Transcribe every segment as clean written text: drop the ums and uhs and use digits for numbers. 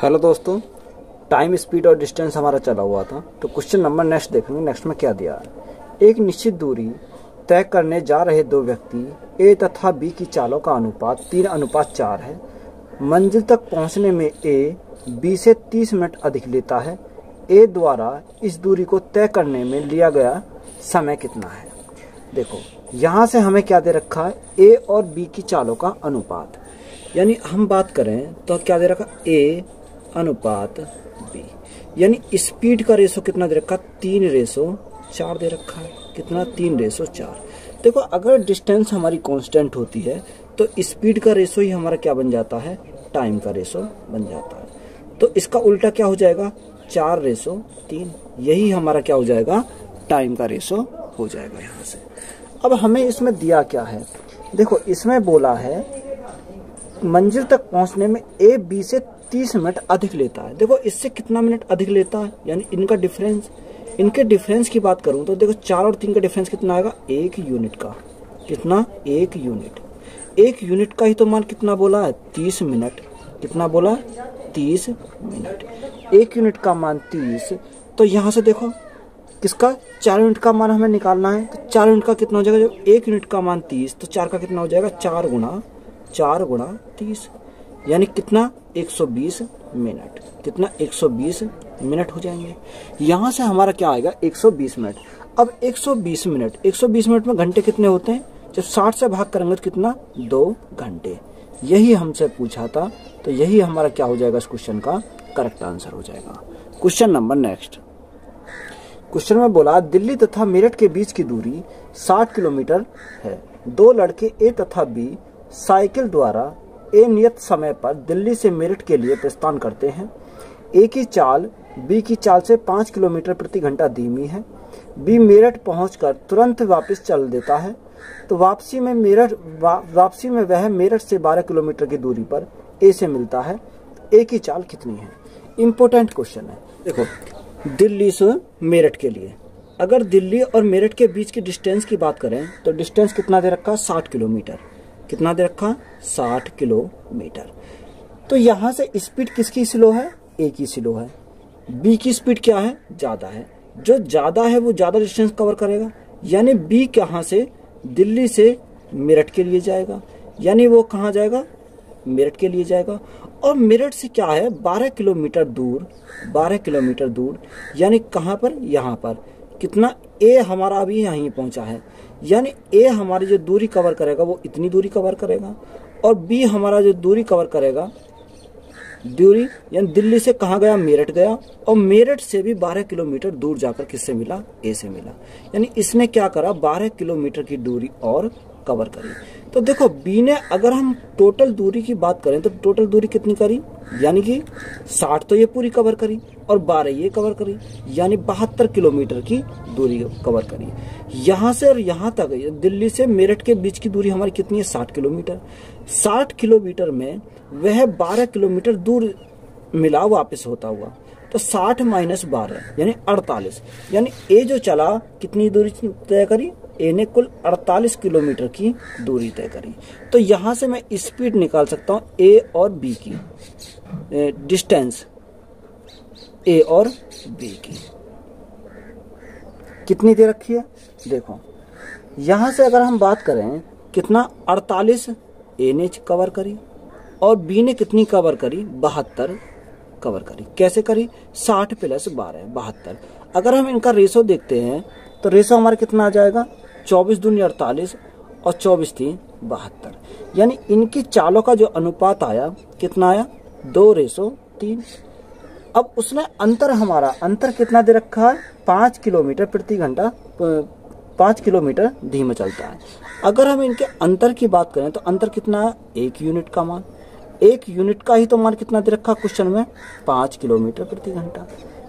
Hello दोस्तों, time speed और distance हमारा चला हुआ था। तो क्वेश्चन नंबर नेक्स्ट देखेंगे। नेक्स्ट में क्या दिया है। एक निश्चित दूरी तय करने जा रहे दो व्यक्ति ए तथा बी की चालों का अनुपात 3:4 है। मंजिल तक पहुंचने में ए बी से 30 मिनट अधिक लेता है। ए द्वारा इस दूरी को तय करने में लिया गया समय कितना है। देखो यहाँ से हमें क्या दे रखा है, ए और बी की चालों का अनुपात। यानी हम बात करें तो क्या दे रखा, ए अनुपात बी, यानी स्पीड का रेशो कितना दे रखा, 3:4 दे रखा है। कितना, 3:4। देखो अगर डिस्टेंस हमारी कांस्टेंट होती है तो स्पीड का रेशो ही हमारा क्या बन जाता है, टाइम का रेशो बन जाता है। तो इसका उल्टा क्या हो जाएगा, 4:3। यही हमारा क्या हो जाएगा, टाइम का रेशो हो जाएगा यहाँ से। अब हमें इसमें दिया क्या है, देखो इसमें बोला है मंजिल तक पहुंचने में ए बी से 30 मिनट अधिक लेता है। देखो इससे कितना मिनट अधिक लेता है, यानी इनका डिफरेंस, इनके डिफरेंस की बात करूं तो देखो 4 और 3 का डिफरेंस कितना आएगा, 1 यूनिट का। कितना, 1 यूनिट। 1 यूनिट का ही तो मान कितना बोला है, 30 मिनट। कितना बोला, 30 मिनट। 1 यूनिट का मान 30। तो यहां से देखो किसका, 4 यूनिट का मान हमें निकालना है। तो 4 यूनिट का कितना हो जाएगा, जब 1 यूनिट का मान 30 तो 4 का कितना हो जाएगा, 4 गुणा 30, यानी कितना, 120 मिनट। कितना, 120 मिनट हो जाएंगे। यहां से हमारा क्या आएगा, 120 मिनट। अब 120 मिनट में घंटे कितने होते हैं, जब 60 से भाग करेंगे तो कितना, 2 घंटे। यही हमसे पूछा था, तो यही हमारा क्या हो जाएगा, इस क्वेश्चन का करेक्ट आंसर हो जाएगा। Question number next. क्वेश्चन में बोला दिल्ली तथा मेरठ के बीच की दूरी 60 किलोमीटर है। दो लड़के ए तथा बी साइकिल द्वारा ए नियत समय पर दिल्ली से मेरठ के लिए प्रस्थान करते हैं। ए की चाल बी की चाल से 5 किलोमीटर प्रति घंटा धीमी है। बी मेरठ पहुंचकर तुरंत वापस चल देता है। तो वापसी में वह मेरठ से 12 किलोमीटर की दूरी पर ए से मिलता है। ए की चाल कितनी है। इंपॉर्टेंट क्वेश्चन है। देखो दिल्ली से मेरठ के लिए, अगर दिल्ली और मेरठ के बीच की डिस्टेंस की बात करें तो डिस्टेंस कितना दे रखा, 60 किलोमीटर। कितना दे रखा, 60 किलोमीटर। तो यहां से स्पीड किसकी स्लो है, ए की स्लो है। बी की स्पीड क्या है, ज्यादा है। जो ज्यादा है वो ज्यादा डिस्टेंस कवर करेगा, यानी बी कहां से, दिल्ली से मेरठ के लिए जाएगा, यानी वो कहां जाएगा, मेरठ के लिए जाएगा। और मेरठ से क्या है, 12 किलोमीटर दूर, 12 किलोमीटर दूर, यानी कहां पर, यहां पर। कितना, ए हमारा अभी यहीं पहुंचा है, यानी ए हमारी जो दूरी कवर करेगा वो इतनी दूरी कवर करेगा। और बी हमारा जो दूरी कवर करेगा, दूरी यानी दिल्ली से कहाँ गया, मेरठ गया। और मेरठ से भी 12 किलोमीटर दूर जाकर किससे मिला, ए से मिला। यानी इसने क्या करा, 12 किलोमीटर की दूरी और कवर करी। तो देखो बी ने, अगर हम टोटल दूरी की बात करें तो टोटल दूरी कितनी करी, यानी कि 60 तो ये पूरी कवर करी और 12 ये कवर करी, यानी 72 किलोमीटर की दूरी कवर करी। यहां से और यहां तक दिल्ली से मेरठ के बीच की दूरी हमारी कितनी है, 60 किलोमीटर। 60 किलोमीटर में वह 12 किलोमीटर दूर मिला वापस होता हुआ। तो 60 - 12 यानी 48, यानी ए जो चला कितनी दूरी तय करी, ए ने कुल 48 किलोमीटर की दूरी तय करी। तो यहां से मैं स्पीड निकाल सकता हूं ए और बी की, डिस्टेंस ए और बी की कितनी दे रखी है। देखो यहां से अगर हम बात करें, कितना, 48 ए ने कवर करी और बी ने कितनी कवर करी, 72 कवर करी। कैसे करी, 60 + 12 72। अगर हम इनका रेशो देखते हैं तो रेशो हमारा कितना आ जाएगा, 24 दूनी 48 और 24 3 72। यानी इनकी चालों का जो अनुपात आया कितना आया, 2:3। अब उसने अंतर, हमारा अंतर कितना दे रखा है, 5 किलोमीटर प्रति घंटा, 5 किलोमीटर धीमे चलता है। अगर हम इनके अंतर की बात करें तो अंतर कितना है, 1 यूनिट का मान। 1 यूनिट का ही तो मान कितना दे रखा क्वेश्चन में, 5 किलोमीटर प्रति घंटा।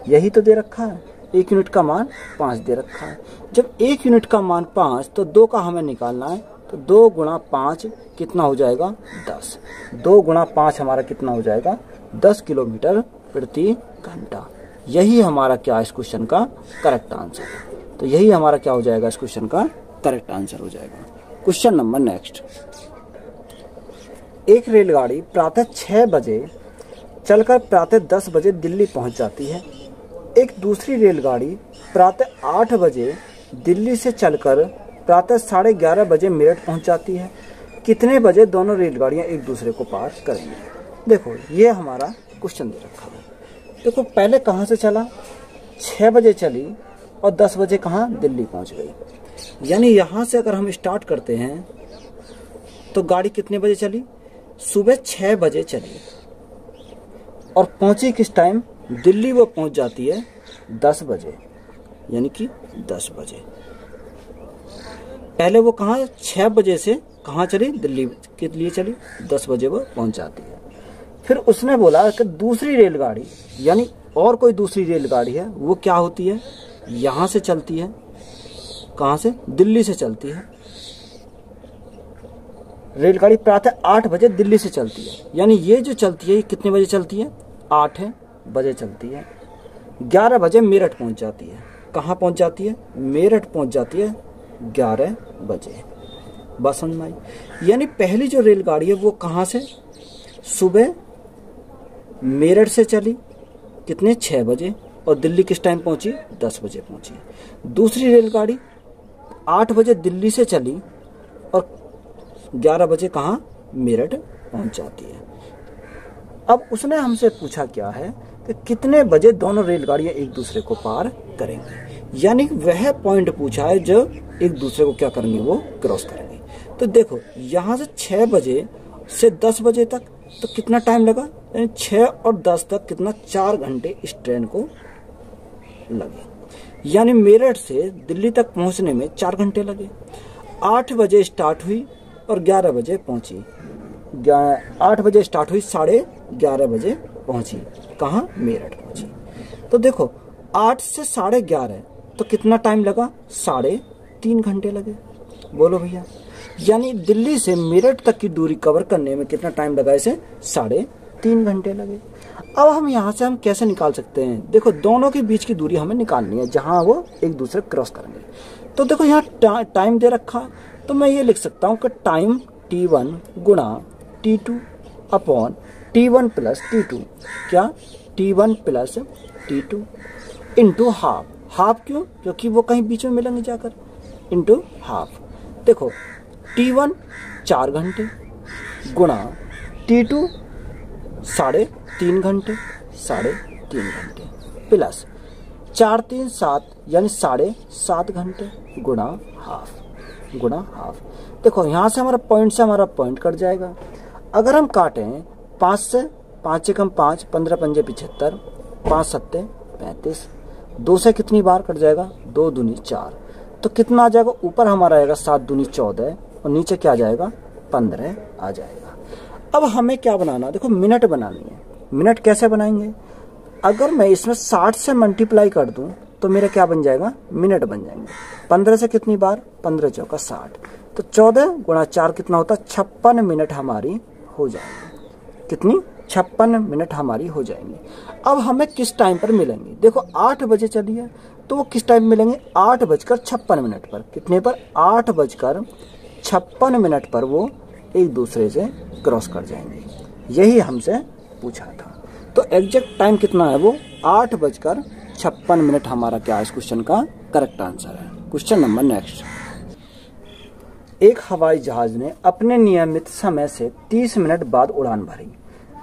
यही तो दे रखा है, 1 यूनिट का मान 5 दे रखा है। जब 1 यूनिट का मान 5 तो 2 का हमें निकालना है। तो 2 × 5 कितना हो जाएगा, 10। 2 × 5 हमारा कितना हो जाएगा, 10 किलोमीटर प्रति घंटा। यही हमारा क्या, इस क्वेश्चन का करेक्ट आंसर है। तो यही हमारा क्या हो जाएगा, इस क्वेश्चन का करेक्ट आंसर हो जाएगा। Question number next. एक रेलगाड़ी प्रातः 6 बजे चलकर प्रातः 10 बजे दिल्ली पहुंच जाती है। एक दूसरी रेलगाड़ी प्रातः 8 बजे दिल्ली से चलकर प्रातः 11:30 बजे मेरठ पहुंच जाती है। कितने बजे दोनों रेलगाड़ियां एक दूसरे को पार करेंगी? देखो ये हमारा क्वेश्चन दे रखा है। देखो पहले कहाँ से चला, 6 बजे चली और 10 बजे कहाँ, दिल्ली पहुंच गई। यानी यहाँ से अगर हम स्टार्ट करते हैं तो गाड़ी कितने बजे चली, सुबह 6 बजे चली और पहुंची किस टाइम, दिल्ली वो पहुंच जाती है 10 बजे, यानी कि 10 बजे। पहले वो कहाँ, 6 बजे से कहाँ चली, दिल्ली के लिए चली, 10 बजे वो पहुंच जाती है। फिर उसने बोला कि दूसरी रेलगाड़ी, यानी और कोई दूसरी रेलगाड़ी है, वो क्या होती है, यहाँ से चलती है, कहाँ से, दिल्ली से चलती है। रेलगाड़ी प्रातः 8 बजे दिल्ली से चलती है, यानी ये जो चलती है ये कितने बजे चलती है, 8 बजे चलती है। 11 बजे मेरठ पहुंच जाती है। कहाँ पहुंच जाती है, मेरठ पहुंच जाती है 11 बजे। बस समझ में आई। यानी पहली जो रेलगाड़ी है वो कहाँ से, सुबह मेरठ से चली, कितने, 6 बजे, और दिल्ली किस टाइम पहुंची, 10 बजे पहुंची। दूसरी रेलगाड़ी 8 बजे दिल्ली से चली और 11 बजे कहाँ, मेरठ पहुंच जाती है। अब उसने हमसे पूछा क्या है कि कितने बजे दोनों रेलगाड़ियां एक दूसरे को पार करेंगी, यानी वह पॉइंट पूछा है जो एक दूसरे को क्या करेंगे, वो क्रॉस करेंगे। तो देखो यहाँ से 6 बजे से 10 बजे तक तो कितना टाइम लगा, यानी 6 और 10 तक कितना, 4 घंटे इस ट्रेन को लगे। यानी मेरठ से दिल्ली तक पहुंचने में 4 घंटे लगे। 8 बजे स्टार्ट हुई और 11 बजे पहुंची। 8 बजे स्टार्ट हुई, 11:30 बजे पहुंची, कहाँ, मेरठ पहुंची। तो देखो 8 से 11:30 तो कितना टाइम लगा, 3.5 घंटे लगे। बोलो भैया, यानी दिल्ली से मेरठ तक की दूरी कवर करने में कितना टाइम लगा, इसे 3.5 घंटे लगे। अब हम यहाँ से हम कैसे निकाल सकते हैं, देखो दोनों के बीच की दूरी हमें निकालनी है जहां वो एक दूसरे क्रॉस करेंगे। तो देखो यहाँ टाइम दे रखा, तो मैं ये लिख सकता हूँ कि टाइम T1 गुणा T2 upon T1 plus T2, क्या, T1 plus T2 into half. Half क्यों, क्योंकि वो कहीं बीच में मिलेंगे जाकर, इंटू हाफ। देखो T1 4 घंटे गुणा T2 3.5 घंटे, 3.5 घंटे प्लस 4 3 7 यानी 7.5 घंटे गुणा हाफ। देखो यहाँ से हमारा पॉइंट कट जाएगा। अगर हम काटें 5 से 5 कम 5, 15 पंजे 75, 5 7 35, 2 से कितनी बार कट जाएगा, 2 दूनी 4, तो कितना आ जाएगा, ऊपर हमारा आएगा 7 दूनी 14 और नीचे क्या आ जाएगा, 15 आ जाएगा। अब हमें क्या बनाना, देखो मिनट बनानी है। मिनट कैसे बनाएंगे, अगर मैं इसमें 60 से मल्टीप्लाई कर दूं तो मेरा क्या बन जाएगा, मिनट बन जाएंगे। 15 से कितनी बार, 15 चौका 60, तो 14 गुणा 4 कितना होता, 56 मिनट हमारी हो जाएंगी। कितनी, 56 मिनट हमारी हो जाएंगी। अब हमें किस टाइम पर मिलेंगे, देखो 8 बजे चली है तो वो किस टाइम मिलेंगे, 8:56 पर। कितने पर, 8:56 पर वो एक दूसरे से क्रॉस कर जाएंगे। यही हमसे पूछा था। तो एग्जैक्ट टाइम कितना है, वो 8:56 हमारा क्या है, इस क्वेश्चन का करेक्ट आंसर है। Question number next. एक हवाई जहाज ने अपने नियमित समय से 30 मिनट बाद उड़ान भरी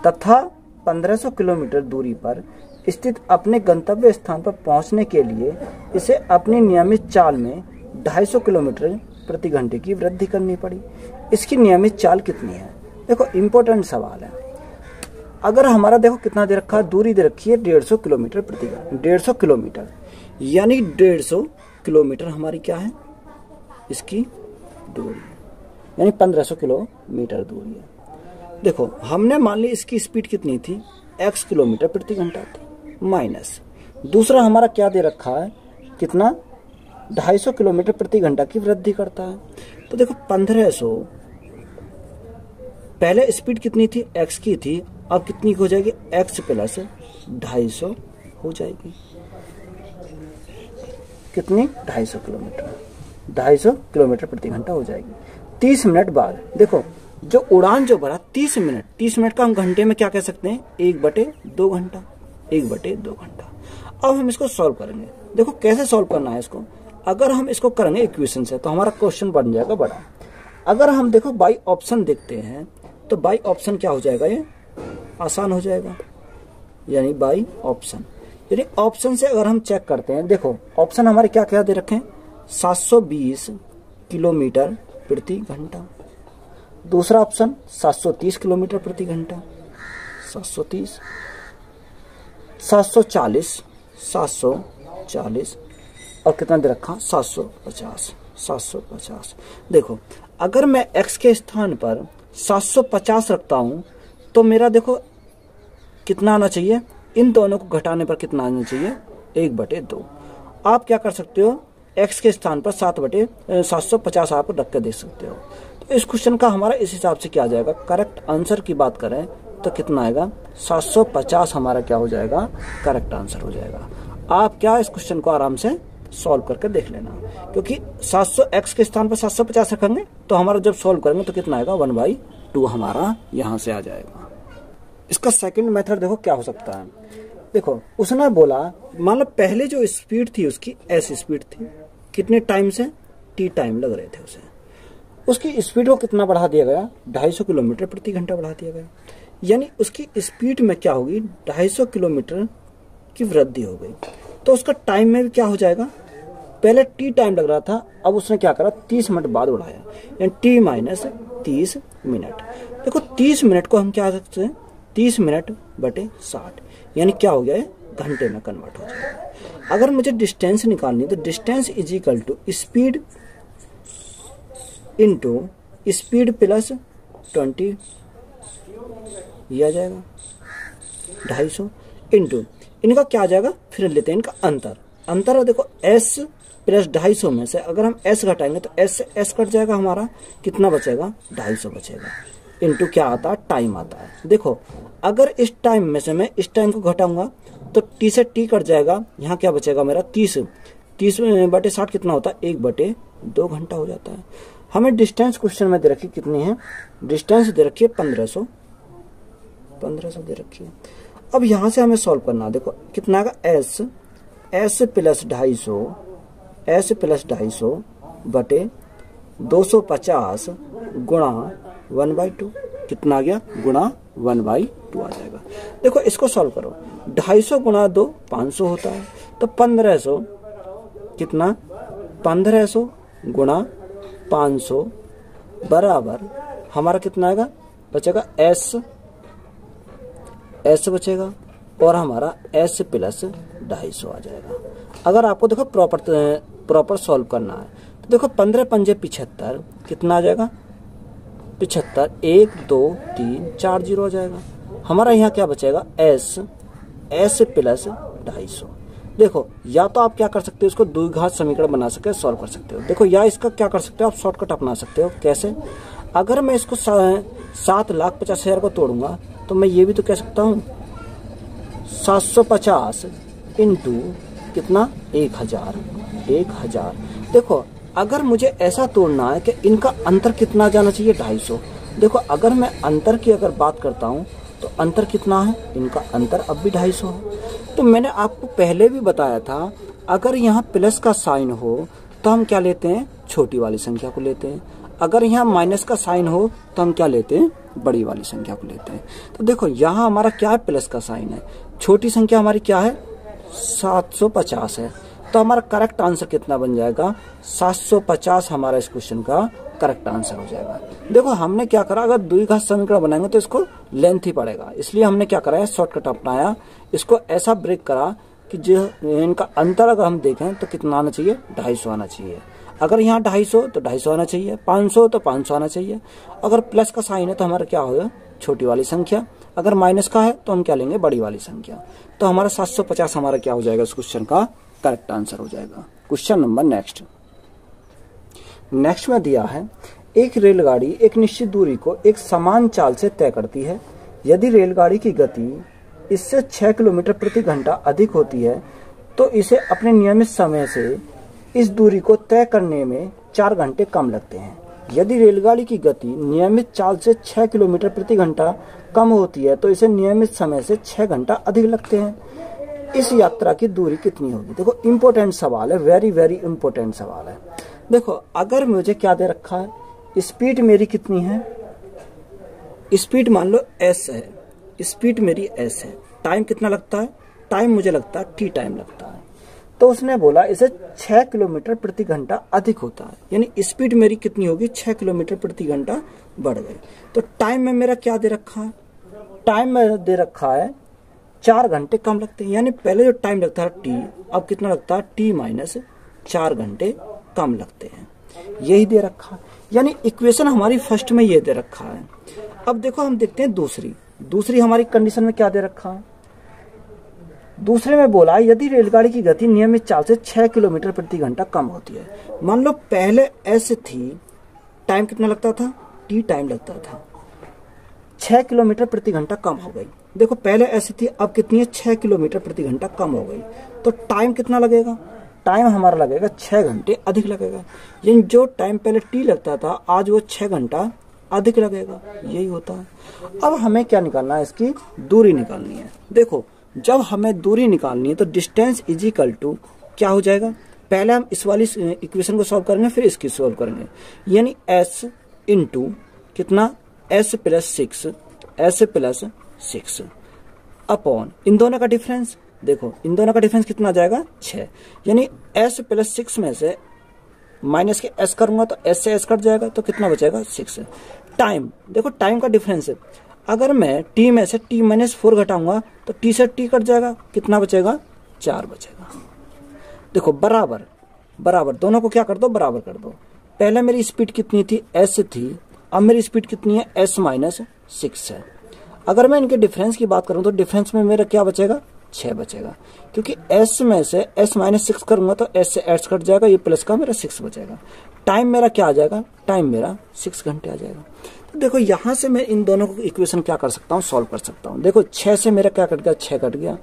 तथा 1500 किलोमीटर दूरी पर स्थित अपने गंतव्य स्थान पर पहुंचने के लिए इसे अपनी नियमित चाल में 250 किलोमीटर प्रति घंटे की वृद्धि करनी पड़ी। इसकी नियमित चाल कितनी है, देखो इम्पोर्टेंट सवाल है। अगर हमारा देखो कितना दे रखा है, दूरी दे रखी है 150 किलोमीटर प्रति घंटे, 150 किलोमीटर, यानी 150 किलोमीटर हमारी क्या है, इसकी दूरी, यानी 1500 किलोमीटर दूरी है। देखो हमने मान ली इसकी स्पीड कितनी थी, x किलोमीटर प्रति घंटा थी, माइनस दूसरा हमारा क्या दे रखा है, कितना, 250 किलोमीटर प्रति घंटा की वृद्धि करता है। तो देखो 1500, पहले स्पीड कितनी थी, x की थी, अब कितनी हो जाएगी, x प्लस 250 हो जाएगी। कितनी, 250 किलोमीटर, 250 किलोमीटर प्रति घंटा हो जाएगी। 30 मिनट बाद देखो जो उड़ान जो भरा 30 मिनट, 30 मिनट का हम घंटे में क्या कह सकते हैं, 1/2 घंटा, 1/2 घंटा। अब हम इसको सॉल्व करेंगे। देखो कैसे सॉल्व करना है इसको। अगर हम इसको करेंगे इक्वेशन से तो हमारा क्वेश्चन बन जाएगा बड़ा। अगर हम देखो बाई ऑप्शन देखते हैं तो बाई ऑप्शन क्या हो जाएगा, ये आसान हो जाएगा, यानी बाई ऑप्शन, यानी ऑप्शन से अगर हम चेक करते हैं, देखो ऑप्शन हमारे क्या क्या दे रखे हैं, 720 किलोमीटर प्रति घंटा। दूसरा ऑप्शन 730 किलोमीटर प्रति घंटा, 730, 740, 740 और कितना दे रखा, 750, 750। देखो अगर मैं x के स्थान पर 750 रखता हूं तो मेरा देखो कितना आना चाहिए, इन दोनों को घटाने पर कितना आना चाहिए, 1/2। आप क्या कर सकते हो, x के स्थान पर 750 आप रख के देख सकते हो। तो इस क्वेश्चन का हमारा इस हिसाब से क्या आ जाएगा, करेक्ट आंसर की बात करें तो कितना आएगा, 750 हमारा क्या हो जाएगा, करेक्ट आंसर हो जाएगा। आप क्या इस क्वेश्चन को आराम से सॉल्व करके देख लेना, क्योंकि 700 x के स्थान पर 750 रखेंगे तो हमारा जब सॉल्व करेंगे तो कितना आएगा, 1/2 हमारा यहां से आ जाएगा। इसका सेकंड मेथड देखो क्या हो सकता है। देखो उसने बोला, मान लो पहले जो स्पीड थी उसकी s स्पीड थी, कितने टाइम से, t टाइम लग रहे थे उसे, उसकी स्पीड को कितना बढ़ा दिया गया, 250 किलोमीटर प्रति घंटा बढ़ा दिया गया, यानी उसकी स्पीड में क्या होगी, 250 किलोमीटर की वृद्धि हो गई। तो उसका टाइम में भी क्या हो जाएगा, पहले टी टाइम लग रहा था, अब उसने क्या करा, 30 मिनट बाद बढ़ाया, यानी टी माइनस 30 मिनट। देखो 30 मिनट को हम क्या सकते हैं, 30 मिनट बटे 60, यानी क्या हो गया है, घंटे में कन्वर्ट हो जाएगा। अगर मुझे डिस्टेंस निकालनी तो distance is equal to speed into speed plus 20, ये आ जाएगा 250 इंटू इनका क्या आ जाएगा, फिर लेते हैं इनका अंतर। अंतर देखो s प्लस 250 में से अगर हम s घटाएंगे तो s से s कट जाएगा, हमारा कितना बचेगा, 250 बचेगा, इंटू क्या आता है, टाइम आता है। देखो अगर इस टाइम में से मैं इस टाइम को घटाऊंगा तो t से t कट जाएगा, यहाँ क्या बचेगा मेरा 30, 30/60 कितना होता है, 1/2 घंटा हो जाता है। हमें डिस्टेंस क्वेश्चन में दे रखी कितनी है, डिस्टेंस दे रखी है 1500 दे रखी है। अब यहां से हमें सॉल्व करना, देखो कितना आएगा, s प्लस 250 बटे 250 गुणा 1/2, कितना आ गया, गुणा 1/2 आ जाएगा। देखो इसको सॉल्व करो, 250 गुणा 2 500 होता है, तो 1500 कितना, 1500 गुणा 500 बराबर हमारा कितना आएगा, बचेगा s बचेगा और हमारा s प्लस 250 आ जाएगा। अगर आपको देखो प्रॉपर सॉल्व करना है तो देखो 15 पंजे 75, कितना आ जाएगा, 75, 1 2 3 4 0 आ जाएगा। हमारा यहाँ क्या बचेगा, s प्लस 250। देखो या तो आप क्या कर सकते हो, इसको द्विघात समीकरण बना सकते, सॉल्व कर सकते हो। देखो या इसका क्या कर सकते हो, आप शॉर्टकट अपना सकते हो। कैसे, अगर मैं इसको 7,50,000 को तोड़ूंगा तो मैं ये भी तो कह सकता हूँ 750 इंटू कितना, 1000। देखो अगर मुझे ऐसा तोड़ना है कि इनका अंतर कितना जाना चाहिए, 250। देखो अगर मैं अंतर की अगर बात करता हूँ तो अंतर कितना है, इनका अंतर अब भी 250 है। तो मैंने आपको पहले भी बताया था, अगर यहाँ प्लस का साइन हो तो हम क्या लेते हैं, छोटी वाली संख्या को लेते हैं, अगर यहाँ माइनस का साइन हो तो हम क्या लेते हैं, बड़ी वाली संख्या को लेते हैं। तो देखो यहाँ हमारा क्या है, प्लस का साइन है, छोटी संख्या हमारी क्या है, 750 है, तो हमारा करेक्ट आंसर कितना बन जाएगा, 750 हमारा इस क्वेश्चन का करेक्ट आंसर हो जाएगा। देखो हमने क्या करा, अगर द्विघात समीकरण बनाएंगे तो इसको लेंथ ही पड़ेगा, इसलिए हमने क्या करा है, शॉर्टकट अपनाया, इसको ऐसा ब्रेक करा कि जो इनका अंतर अगर हम देखें तो कितना आना चाहिए, 250 आना चाहिए। अगर यहाँ 250 तो 250 आना चाहिए, 500 तो 500 आना चाहिए। अगर प्लस का साइन है तो हमारा क्या होगा, छोटी वाली संख्या, अगर माइनस का है तो हम क्या लेंगे, बड़ी वाली संख्या। तो हमारा 750 हमारा क्या हो जाएगा, इस क्वेश्चन का करेक्ट आंसर हो जाएगा। क्वेश्चन नंबर नेक्स्ट में दिया है, एक रेलगाड़ी एक निश्चित दूरी को एक समान चाल से तय करती है। यदि रेलगाड़ी की गति इससे 6 किलोमीटर प्रति घंटा अधिक होती है तो इसे अपने नियमित समय से इस दूरी को तय करने में 4 घंटे कम लगते हैं। यदि रेलगाड़ी की गति नियमित चाल से 6 किलोमीटर प्रति घंटा कम होती है तो इसे नियमित समय से 6 घंटा अधिक लगते हैं। इस यात्रा की दूरी कितनी होगी? देखो इंपॉर्टेंट सवाल है, वेरी वेरी इंपॉर्टेंट सवाल है। देखो अगर मुझे क्या दे रखा है, स्पीड मेरी कितनी है, स्पीड मान लो s है, स्पीड मेरी s है, टाइम कितना लगता है, टाइम मुझे लगता है t टाइम लगता है। तो उसने बोला इसे 6 किलोमीटर प्रति घंटा अधिक होता है, यानी स्पीड मेरी कितनी होगी, 6 किलोमीटर प्रति घंटा बढ़ गई। तो टाइम में मेरा क्या दे रखा है, टाइम में दे रखा है 4 घंटे कम लगते हैं, यानी पहले जो टाइम लगता है t, अब कितना लगता है t माइनस 4 घंटे कम लगते हैं, यही दे रखा है। यानी इक्वेशन हमारी फर्स्ट में ये दे रखा है। अब देखो हम देखते हैं दूसरी हमारी कंडीशन में क्या दे रखा है। दूसरे में बोला यदि रेलगाड़ी की गति नियमित चाल से 6 किलोमीटर प्रति घंटा कम होती है। मान लो पहले ऐसे थी, टाइम कितना लगता था, t टाइम लगता था, 6 किलोमीटर प्रति घंटा कम हो गई। देखो पहले ऐसी थी, अब कितनी है, 6 किलोमीटर प्रति घंटा कम हो गई। तो टाइम कितना लगेगा, टाइम हमारा लगेगा 6 घंटे अधिक लगेगा। यानी जो टाइम पहले t लगता था आज वो 6 घंटा अधिक लगेगा, यही होता है। अब हमें क्या निकालना है, इसकी दूरी निकालनी है। देखो जब हमें दूरी निकालनी है तो डिस्टेंस इज इक्वल टू क्या हो जाएगा, पहले हम इस वाली इक्वेशन को सॉल्व करेंगे फिर इसकी सॉल्व करेंगे, यानी s इंटू कितना, s प्लस 6 अपॉन इन दोनों का डिफरेंस। देखो इन दोनों का डिफरेंस कितना आ जाएगा, 6, यानी s प्लस 6 में से माइनस के s करूंगा तो s से s कट जाएगा तो कितना बचेगा, 6। टाइम, देखो टाइम का डिफरेंस है, अगर मैं t में से t माइनस 4 घटाऊंगा तो t से t कट जाएगा, कितना बचेगा, 4 बचेगा। देखो बराबर दोनों को क्या कर दो, बराबर कर दो। पहले मेरी स्पीड कितनी थी, s थी, अब मेरी स्पीड कितनी है, s माइनस 6 है। अगर मैं इनके डिफरेंस की बात करूं तो डिफरेंस में मेरा क्या बचेगा, 6 बचेगा, क्योंकि s में से s माइनस 6 करूंगा तो s से s कट जाएगा, ये प्लस का मेरा 6 बचेगा। टाइम मेरा क्या आ जाएगा, टाइम मेरा 6 घंटे आ जाएगा। तो देखो यहां से मैं इन दोनों को इक्वेशन क्या कर सकता हूं, सॉल्व कर सकता हूं। देखो 6 से मेरा क्या कट गया, 6 कट गया,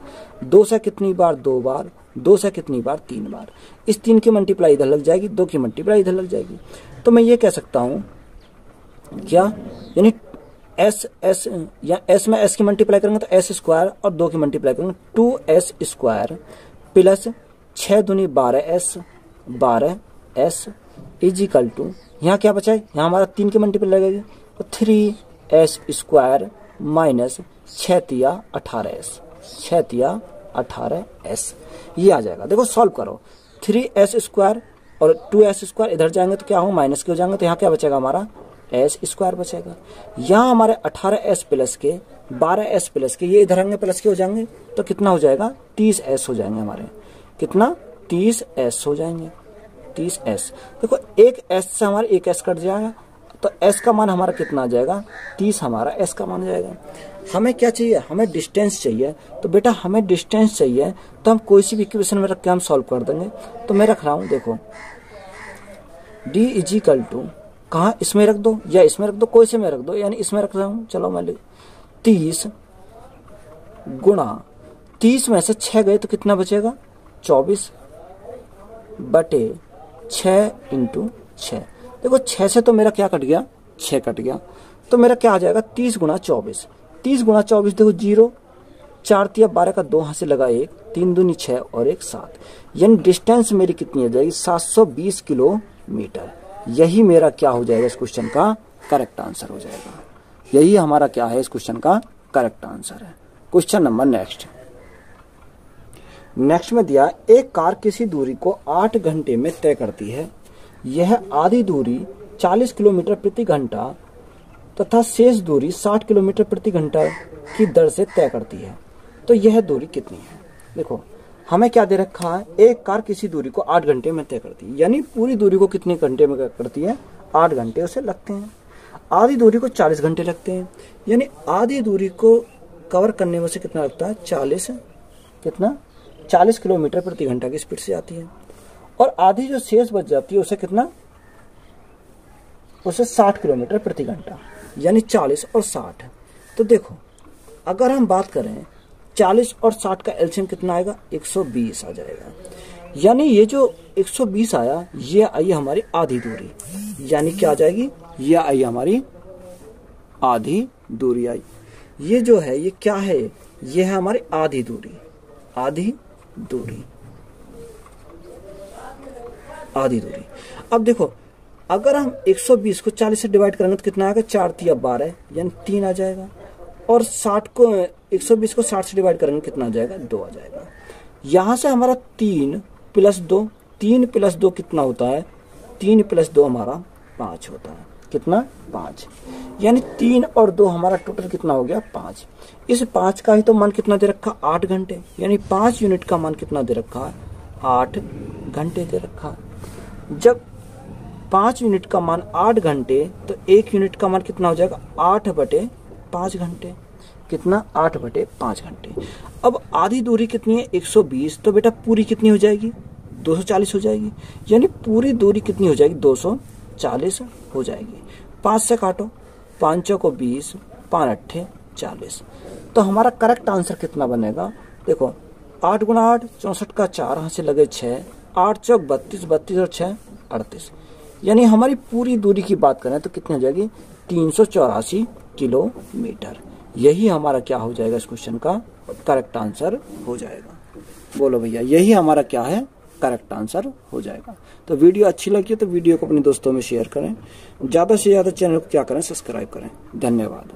2 से कितनी बार, 2 बार, 2 से कितनी बार, 3 बार, इस 3 की मल्टीप्लाई इधर लग जाएगी, 2 की मल्टीप्लाई इधर लग जाएगी। तो मैं ये कह सकता हूं क्या, यानी s या s में s की मल्टीप्लाई करेंगे तो s स्क्वायर और 2 की मल्टीप्लाई करेंगे 2s स्क्वायर प्लस 6 दूनी 12s इज इक्वल टू, यहाँ क्या बचा है, यहाँ हमारा 3 की मल्टीप्लाई लगेगी तो 3s स्क्वायर माइनस 6 तिया 18s, ये आ जाएगा। देखो सॉल्व करो, 3s स्क्वायर और 2s स्क्वायर इधर जाएंगे तो क्या हो, माइनस के हो जाएंगे, तो यहाँ क्या बचेगा हमारा, s स्क्वायर बचेगा। यहाँ हमारे 18s प्लस के 12s प्लस के ये इधर आएंगे प्लस के हो जाएंगे तो कितना हो जाएगा, 30s हो जाएंगे हमारे, कितना, 30s हो जाएंगे, 30s। देखो एक s से हमारे एक s कट जाएगा तो s का मान हमारा कितना आ जाएगा, 30 हमारा s का मान जाएगा। हमें क्या चाहिए, हमें डिस्टेंस चाहिए। तो बेटा हमें डिस्टेंस चाहिए तो हम कोई सी भी इक्वेशन में रख के हम सॉल्व कर देंगे। तो मैं रख रहा हूँ, देखो d इज इक्वल टू, कहाँ, इसमें रख दो या इसमें रख दो, कोई से में रख दो, यानी इसमें रख रहा हूँ, चलो मैं 30 गुणा 30 में से 6 गए तो कितना बचेगा, 24 बटे 6 इंटू 6। देखो 6 से तो मेरा क्या कट गया, 6 कट गया, तो मेरा क्या आ जाएगा, 30 गुणा 24, 30 गुणा 24 देखो 0, 4 तिया 12 का 2 हाथ से लगा 1, 3 दूनी 6 और 1 7, यानी डिस्टेंस मेरी कितनी आ जाएगी, 720 किलोमीटर। यही मेरा क्या हो जाएगा, इस क्वेश्चन का करेक्ट आंसर हो जाएगा। यही हमारा क्या है, इस क्वेश्चन का करेक्ट आंसर है। क्वेश्चन नंबर नेक्स्ट में दिया, एक कार किसी दूरी को 8 घंटे में तय करती है, यह आधी दूरी 40 किलोमीटर प्रति घंटा तथा शेष दूरी 60 किलोमीटर प्रति घंटा की दर से तय करती है, तो यह दूरी कितनी है। देखो हमें क्या दे रखा है, एक कार किसी दूरी को 8 घंटे में तय करती है, यानी पूरी दूरी को कितने घंटे में करती है, 8 घंटे उसे लगते हैं। आधी दूरी को 40 घंटे लगते हैं, यानी आधी दूरी को कवर करने में से कितना लगता है, 40 किलोमीटर प्रति घंटा की स्पीड से आती है। और आधी जो शेष बच जाती है उसे कितना, उसे 60 किलोमीटर प्रति घंटा, यानी 40 और 60। तो देखो अगर हम बात करें 40 और 60 का एलसीएम कितना आएगा, 120 आ जाएगा। यानी ये जो 120 आया, ये आई हमारी आधी दूरी। यानी क्या आ जाएगी, ये आई हमारी आधी दूरी आई। ये जो है ये क्या है, ये है हमारी आधी दूरी, आधी दूरी, आधी दूरी। अब देखो अगर हम 120 को 40 से डिवाइड करेंगे तो कितना आएगा, 4 3 12 यानी 3 आ जाएगा। और 60 को 120 को 60 से डिवाइड करेंगे कितना आ जाएगा, 2 आ जाएगा। यहां से हमारा 3 + 2, 3 + 2 कितना होता है, 3 + 2 हमारा 5 होता है। कितना, 5। यानी 3 और 2 हमारा टोटल कितना हो गया, 5। इस 5 का ही तो मान कितना दे रखा, 8 घंटे। यानी 5 यूनिट का मान कितना दे रखा है, 8 घंटे दे रखा है। जब 5 यूनिट का मान 8 घंटे तो 1 यूनिट का मान कितना हो जाएगा, 8/5 घंटे। कितना, 8/5 घंटे। अब आधी दूरी कितनी है, 120, तो बेटा पूरी कितनी हो जाएगी, 240 हो जाएगी। यानी पूरी दूरी कितनी हो जाएगी, 240 हो जाएगी। 5 से काटो, 5 को 20, 5 8 40। तो हमारा करेक्ट आंसर कितना बनेगा, देखो 8 × 8 64 का 4 यहाँ से लगे 6, 8 चौक 32, 32 और 6 38। यानी हमारी पूरी दूरी की बात करें तो कितनी हो जाएगी, 384 किलोमीटर। यही हमारा क्या हो जाएगा, इस क्वेश्चन का करेक्ट आंसर हो जाएगा। बोलो भैया, यही हमारा क्या है, करेक्ट आंसर हो जाएगा। तो वीडियो अच्छी लगी तो वीडियो को अपने दोस्तों में शेयर करें, ज्यादा से ज्यादा चैनल को क्या करें, सब्सक्राइब करें। धन्यवाद।